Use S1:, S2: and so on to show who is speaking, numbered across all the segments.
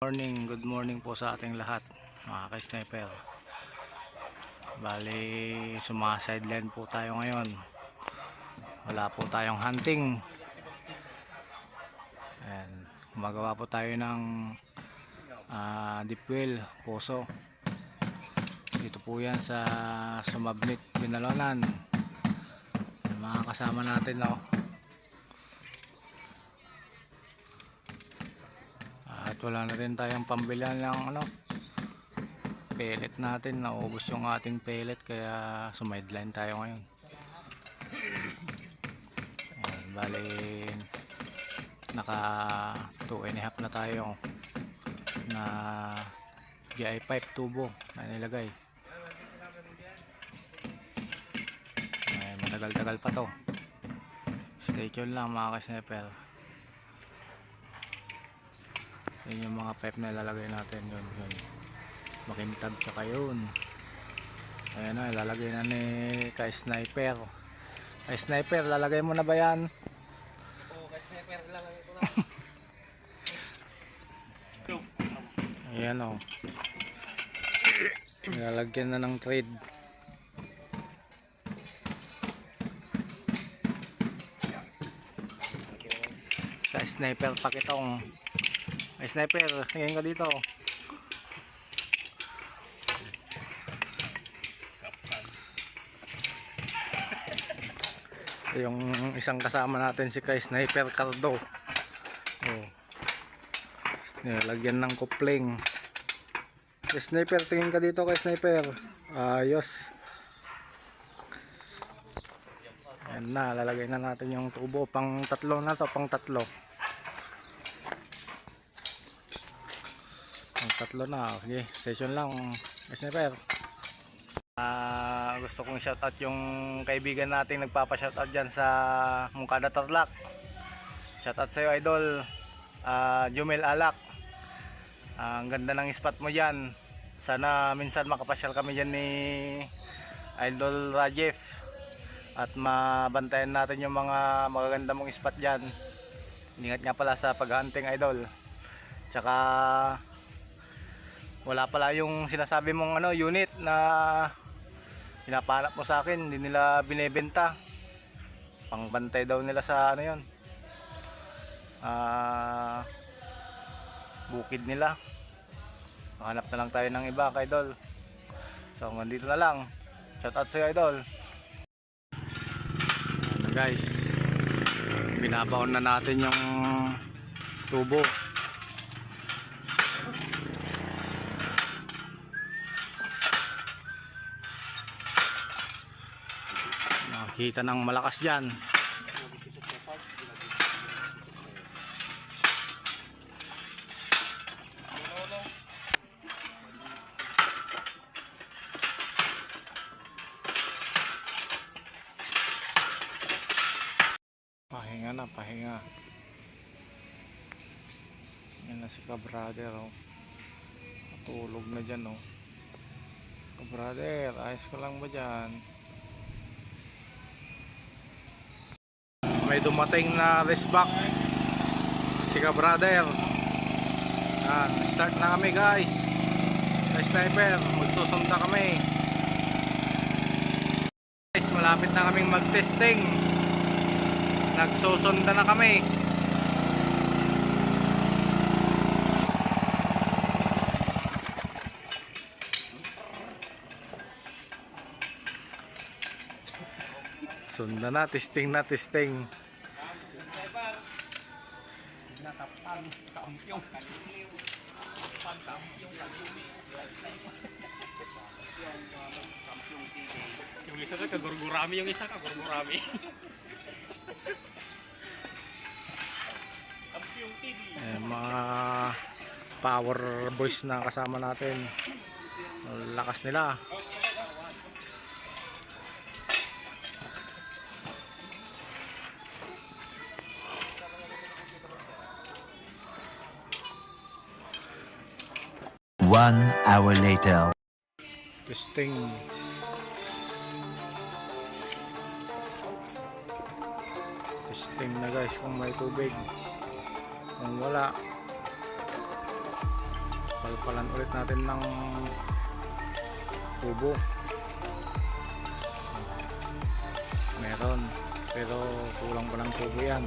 S1: Good morning po sa ating lahat mga ka-sniper. Bali, sumasideline po tayo ngayon. Wala po tayong hunting. Ayan, gumagawa po tayo ng deep well, poso. Dito po yan sa Sumabnit, Binalonan. Yung mga kasama natin, no? At wala na rin tayong pambilihan ng pellet natin. Naubos yung ating pellet kaya sumideline tayo ngayon. Ayan, bali naka 2.5 na tayo na GI pipe tubo na nilagay. Ayan, matagal-tagal pa to. Stay tuned lang mga ka-sniper. Yan yung mga pipe na ilalagay natin. Yun. Makintab tsaka yun. Ayan na, ilalagay na ni ka-sniper. Ka-sniper, lalagay mo na ba yan?
S2: Oo, ka-sniper, lalagay ko na.
S1: Ayan o. Ilalagyan na ng thread. Ka-sniper, pakitong. Sniper, tingin ka dito. Yung isang kasama natin si Sniper Cardo. Oh. Nilagyan ng kupling. Sniper, tingin ka dito kay Sniper. Ayos. Yan na, lalagay na natin yung tubo. Pang tatlo na to, pang tatlo. Tatlo na, okay, station lang sniper. Gusto kong shoutout yung kaibigan natin nagpapa-shoutout dyan sa Mungkada Tarlac. Shoutout sa iyo idol, Jumel Alak. Ang ganda ng spot mo dyan. Sana minsan makapasyal kami dyan ni Idol Rajef at mabantayan natin yung mga magaganda mong spot dyan. Ingat nga pala sa paghunting idol. Tsaka wala pala yung sinasabi mong unit na pinapanap mo sa akin, hindi nila binebenta. Pangbantay daw nila sa yun, bukid nila. Hanap na lang tayo ng iba kay idol. So hanggang dito na lang. Shout out sa iyo idol. Guys, binabaon na natin yung tubo. Kita ng malakas dyan. Pahinga na, pahinga. Yan na si ka-brother, oh. Natulog na dyan, oh. Ka-brother, ayos ka lang ba dyan? May dumating na resback si ka-brother. Start na kami guys. Sniper, magsusunda kami guys. Malapit na kaming mag-testing. Nagsusunda na kami. Sunda na, testing na, testing.
S2: Yung isa ka kagurgurami, yung isa kagurgurami.
S1: Mga power boys na kasama natin. Lakas nila.
S3: One hour later.
S1: Testing. Testing na guys kung may tubig. Kung wala, Papalpalan ulit natin ng tubo. Meron, pero kulang pa ng tubo yan.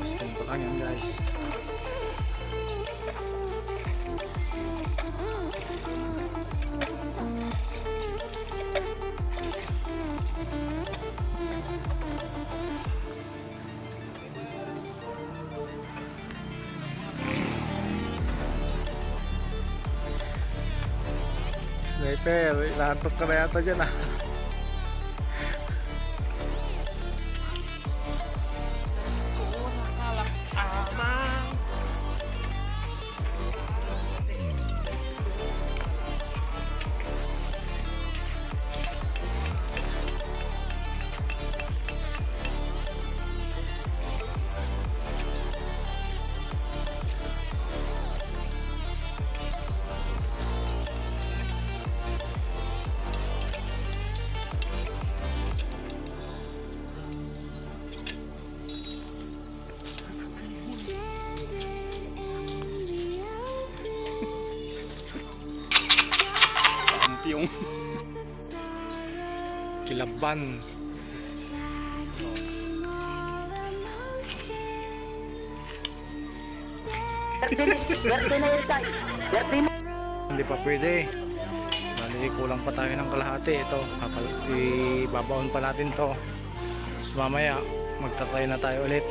S1: Testing pa lang yan guys. Sniper, inaantok ka na yata dyan ah.
S2: Kampyong.
S1: Kilaban. Hindi pa pwede. Bali, kulang pa tayo ng kalahati. Ito, ibabaon pa natin to. Tapos mamaya, magtatry na tayo ulit.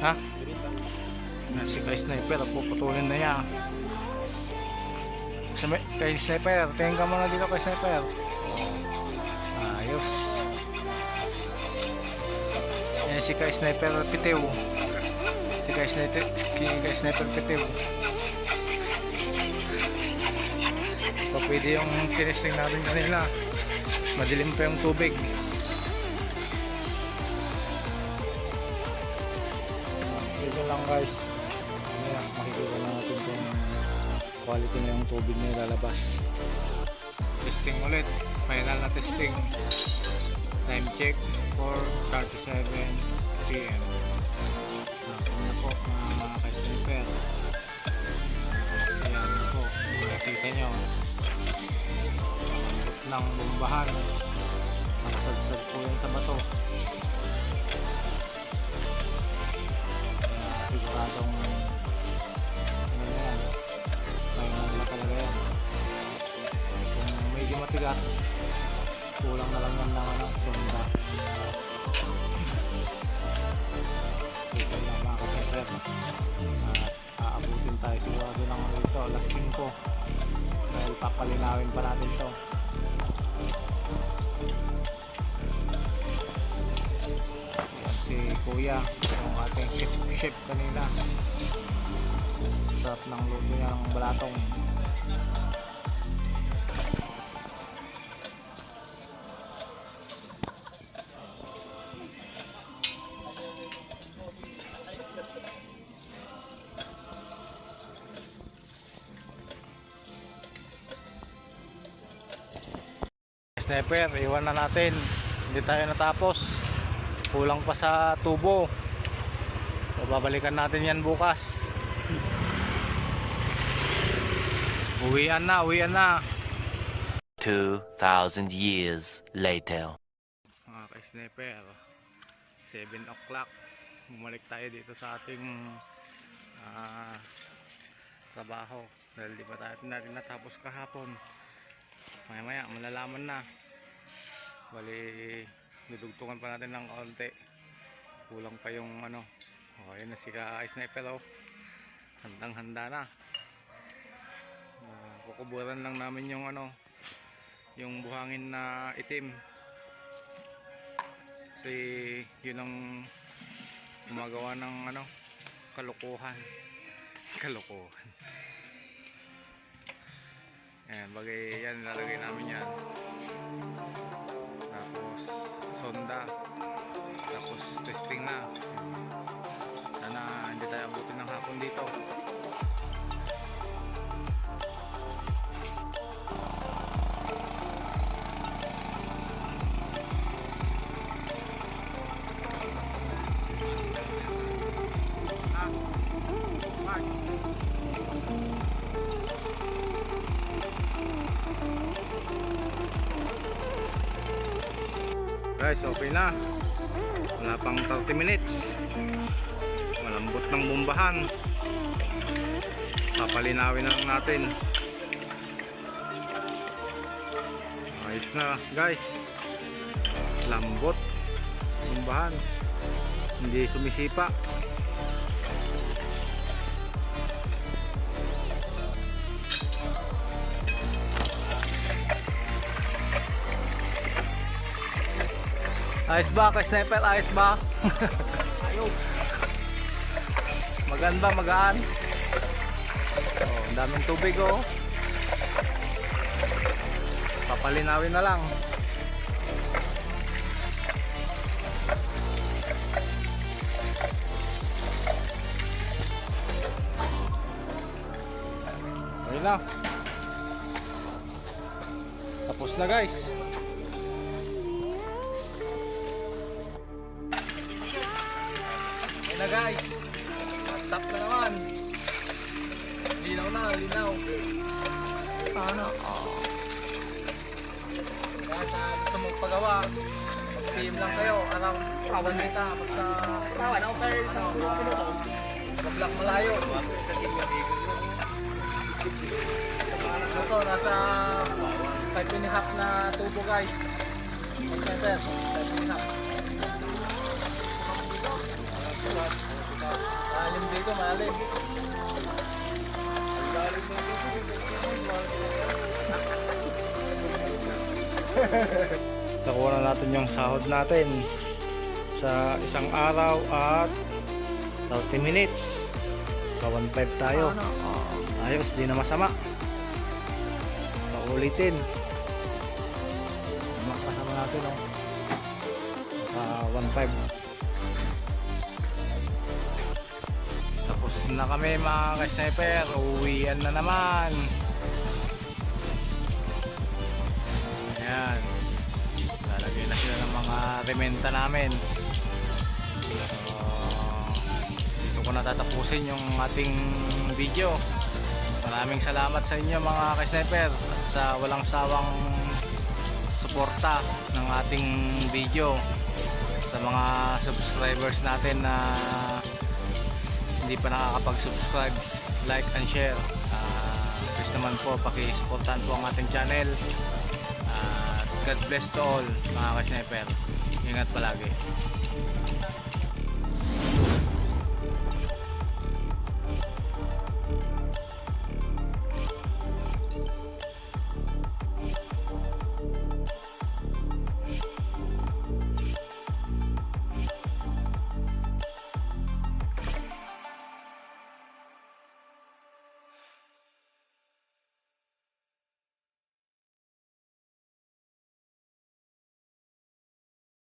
S1: Ha? Si Kay Sniper, puputulin na niya. Kay Sniper, tingin ka muna dito kay Sniper. Ayos. Yan si Kay Sniper Pitew. Si Kay Sniper Pitew. So pwede yung tinesting natin kanina. Madilim pa yung tubig. Sige lang guys. Ayan, makikita na natin kung quality na yung tubig na ilalabas. Testing ulit. Final na testing. Time check 4:37 PM. Nakapin na po mga ka-sniper. Ayan po. Makikita nyo. Lambot ng bombahan. Nakasadsad po yan sa bato. Kaya siguradong matigas, kulang na lang yan ng sonda. Ito lang mga ka-sniper. Aabutin tayo sigurado ng ito alas 5 dahil papalinawin pa natin to. Yan si kuya, yung ating chef kanina. Sarap ng luto niya ng balatong. Sniper, iwan na natin. Hindi tayo natapos. Kulang pa sa tubo. So, babalikan natin yan bukas. Uwian na, uwian na.
S3: 2,000 years later.
S1: Mga ka-sniper, 7 o'clock. Bumalik tayo dito sa ating trabaho. Dahil di pa natin natapos kahapon. Maya malalaman na. Bali dudugtungan pa natin ng kaunti. Kulang pa yung ano. Ayan na si Ka-Sniper. Handang handa na. Kukuburan lang namin yung ano, yung buhangin na itim. Kasi yun ang gumagawa ng ano, kalokohan. Ayan, bagay yan, lalagay namin yan. Tapos sonda. Tapos testing na. Sana hindi tayo abutin ng hapon dito. Guys, okay na. Wala pang 30 minutes. Malambot ng bombahan. Papalinawin na lang natin. Ayos na guys. Lambot. Bombahan. Hindi sumisipa. Ayos ba, ka-sniper? Ayos ba? Ayos. Maganda, magaan. Oh, ang daming tubig oh. Papalinawin na lang. Ayun na. Tapos na guys. Ayun na guys. Tap na naman. Linaw na, linaw. Ano? Kaya sa gusto magpagawa, mag-PM lang kayo. Around awan nita. Basta tawa na ako kayo sa minuto. Mag-block malayo. Ito, nasa 5.5 na tubo guys. Mas 5.5. Malalim dito, malalim. Nakuha na natin yung sahod natin sa isang araw at 30 minutes. 1.5 tayo. Ayos, di na masama. Paulitin. Makasama natin oh. 1.5. Tapos na kami mga ka-sniper. Uwian na naman. Ayan. Lalagay na sila ng mga rementa namin. Dito ko natatapusin yung ating video. Maraming salamat sa inyo mga ka-sniper at sa walang sawang suporta ng ating video. Sa mga subscribers natin na hindi pa nakakapag-subscribe, like and share. Please naman po paki-supportan po ang ating channel. God bless to all mga ka-sniper. Ingat palagi.